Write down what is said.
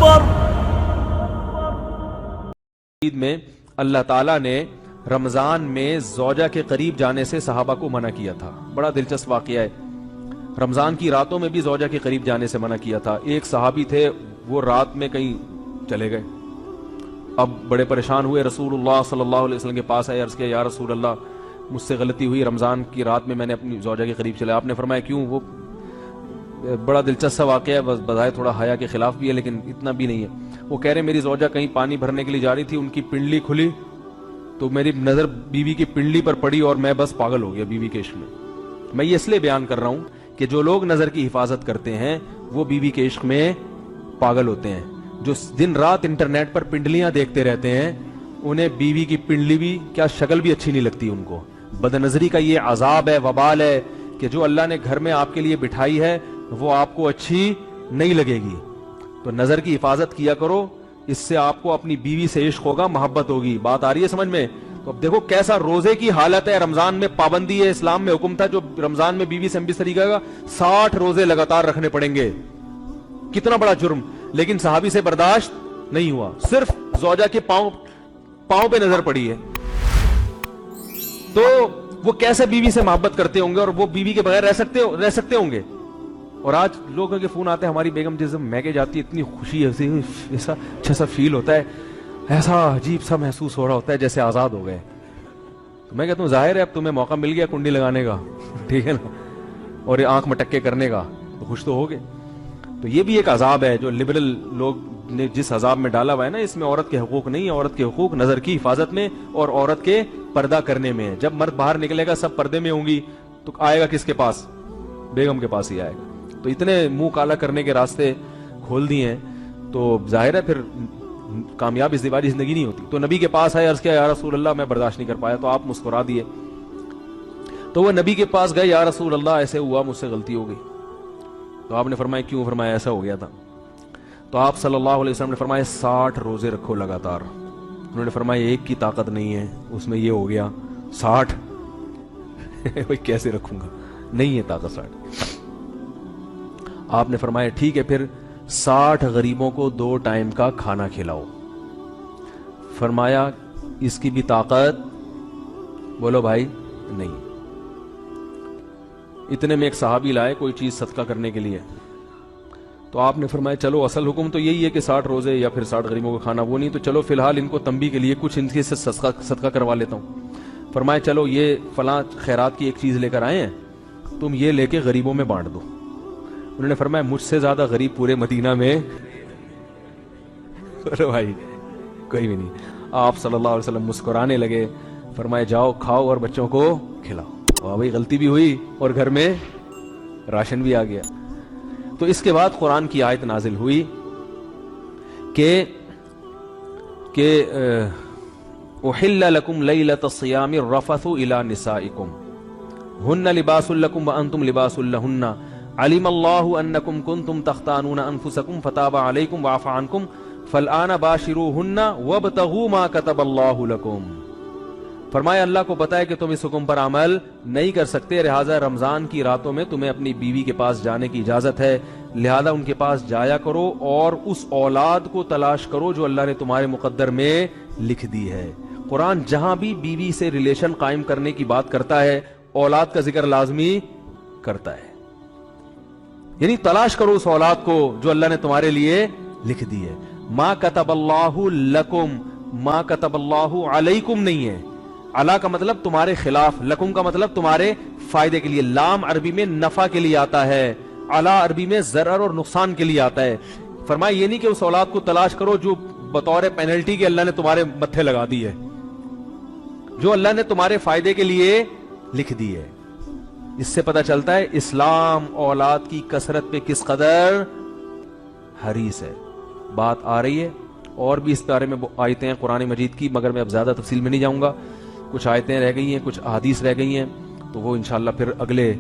اکبر. میں اللہ تعالیٰ نے رمضان میں زوجہ کے قریب جانے سے صحابہ کو منع کیا تھا. بڑا دلچسپ واقعہ ہے. رمضان کی راتوں میں بھی زوجہ کے قریب جانے سے منع کیا تھا. ایک صحابی تھے، وہ رات میں کہیں چلے گئے. اب بڑے پریشان ہوئے، رسول اللہ صلی اللہ علیہ وسلم کے پاس آئے، عرض کیا یا رسول اللہ مجھ سے غلطی ہوئی، رمضان کی رات میں نے اپنی زوجہ کے قریب چلا. آپ نے فرمایا کیوں؟ وہ بڑا دلچسپ واقعہ ہے، بظاہر تھوڑا حیا کے خلاف بھی ہے لیکن اتنا بھی نہیں ہے. وہ کہہ رہے میری زوجہ کہیں پانی بھرنے کے لیے جا رہی تھی، ان کی پنڈلی کھلی تو میری نظر بیوی کی پنڈلی پر پڑی اور میں بس پاگل ہو گیا بیوی کے عشق میں. میں یہ اس لیے بیان کر رہا ہوں کہ جو لوگ نظر کی حفاظت کرتے ہیں وہ بیوی کے عشق میں پاگل ہوتے ہیں. جو دن رات انٹرنیٹ پر پنڈلیاں دیکھتے رہتے ہیں انہیں بیوی کی پنڈلی بھی کیا شکل بھی اچھی نہیں لگتی ان کو. بد نظری کا یہ عذاب ہے، وبال ہے کہ جو اللہ نے گھر میں آپ کے لیے بٹھائی ہے وہ آپ کو اچھی نہیں لگے گی. تو نظر کی حفاظت کیا کرو، اس سے آپ کو اپنی بیوی سے عشق ہوگا، محبت ہوگی. بات آ رہی ہے سمجھ میں؟ تو اب دیکھو کیسا روزے کی حالت ہے. رمضان میں پابندی ہے، اسلام میں حکم تھا جو رمضان میں بیوی سے ہم بستری کرے گا 60 روزے لگاتار رکھنے پڑیں گے. کتنا بڑا جرم، لیکن صحابی سے برداشت نہیں ہوا. صرف زوجہ کے پاؤں پہ نظر پڑی ہے تو وہ کیسے بیوی سے محبت کرتے ہوں گے اور وہ بیوی کے بغیر رہ سکتے ہوں گے. اور آج لوگوں کے فون آتے ہیں ہماری بیگم جس دن میکے جاتی ہے اتنی خوشی ہے، ایسا اچھا سا فیل ہوتا ہے، ایسا عجیب سا محسوس ہو رہا ہوتا ہے جیسے آزاد ہو گئے. تو میں کہتا ہوں ظاہر ہے اب تمہیں موقع مل گیا کنڈی لگانے کا، ٹھیک ہے نا، اور یہ آنکھ مٹکے کرنے کا، تو خوش تو ہوگے. تو یہ بھی ایک عذاب ہے جو لبرل لوگ نے جس عذاب میں ڈالا ہوا ہے نا، اس میں عورت کے حقوق نہیں ہے. عورت کے حقوق نظر کی حفاظت میں اور عورت کے پردہ کرنے میں ہے. جب مرد باہر نکلے گا سب پردے میں ہوں گی تو آئے گا کس کے پاس؟ بیگم کے پاس ہی آئے گا. تو اتنے منہ کالا کرنے کے راستے کھول دیے ہیں تو ظاہر ہے پھر کامیاب ازدواجی زندگی نہیں ہوتی. تو نبی کے پاس آئے، عرض کیا یا رسول اللہ میں برداشت نہیں کر پایا. تو آپ مسکرا دیے. تو وہ نبی کے پاس گئے، یا رسول اللہ ایسے ہوا، مجھ سے غلطی ہو گئی. تو آپ نے فرمایا کیوں؟ فرمایا ایسا ہو گیا تھا. تو آپ صلی اللہ علیہ وسلم نے فرمایا 60 روزے رکھو لگاتار. انہوں نے فرمایا ایک کی طاقت نہیں ہے، اس میں یہ ہو گیا 60 بھائی کیسے رکھوں گا، نہیں ہے طاقت 60. آپ نے فرمایا ٹھیک ہے پھر 60 غریبوں کو 2 ٹائم کا کھانا کھلاؤ. فرمایا اس کی بھی طاقت؟ بولو بھائی نہیں. اتنے میں ایک صحابی لائے کوئی چیز صدقہ کرنے کے لیے. تو آپ نے فرمایا چلو اصل حکم تو یہی ہے کہ 60 روزے یا پھر 60 غریبوں کا کھانا، وہ نہیں تو چلو فی الحال ان کو تنبیہ کے لیے کچھ ان کے سے صدقہ کروا لیتا ہوں. فرمایا چلو یہ فلاں خیرات کی ایک چیز لے کر آئے ہیں، تم یہ لے کے غریبوں میں بانٹ دو. انہوں نے فرمایا مجھ سے زیادہ غریب پورے مدینہ میں بھائی کوئی بھی نہیں. آپ صلی اللہ علیہ وسلم مسکرانے لگے، فرمایا جاؤ کھاؤ اور بچوں کو کھلاؤ. واہ بھائی غلطی بھی ہوئی اور گھر میں راشن بھی آ گیا. تو اس کے بعد قرآن کی آیت نازل ہوئی کہ احل لکم لیلۃ الصیام الرفث الی نسائکم ہن لباس لکم وانتم لباس لہن علم اللہ انکم کنتم تختانون انفسکم فتاب علیکم وعفى عنکم فالآن باشروہن وابتغوا ما کتب اللہ لکم. فرمایا اللہ کو پتا ہے کہ تم اس حکم پر عمل نہیں کر سکتے، لہٰذا رمضان کی راتوں میں تمہیں اپنی بیوی کے پاس جانے کی اجازت ہے، لہذا ان کے پاس جایا کرو اور اس اولاد کو تلاش کرو جو اللہ نے تمہارے مقدر میں لکھ دی ہے. قرآن جہاں بھی بیوی سے ریلیشن قائم کرنے کی بات کرتا ہے اولاد کا ذکر لازمی کرتا ہے. یعنی تلاش کرو اس اولاد کو جو اللہ نے تمہارے لیے لکھ دی ہے. ما کتب اللہ لکم، ما کتب اللہ علیکم نہیں ہے. علا کا مطلب تمہارے خلاف، لکم کا مطلب تمہارے فائدے کے لیے. لام عربی میں نفع کے لیے آتا ہے، علا عربی میں ضرر اور نقصان کے لیے آتا ہے. فرمایا یہ نہیں کہ اس اولاد کو تلاش کرو جو بطور پینلٹی کے اللہ نے تمہارے متھے لگا دی ہے، جو اللہ نے تمہارے فائدے کے لیے لکھ دی ہے. اس سے پتہ چلتا ہے اسلام اولاد کی کثرت پہ کس قدر حریص ہے. بات آ رہی ہے اور بھی اس بارے میں آیتیں ہیں قرآن مجید کی، مگر میں اب زیادہ تفصیل میں نہیں جاؤں گا. کچھ آیتیں رہ گئی ہیں، کچھ احادیث رہ گئی ہیں، تو وہ انشاءاللہ پھر اگلے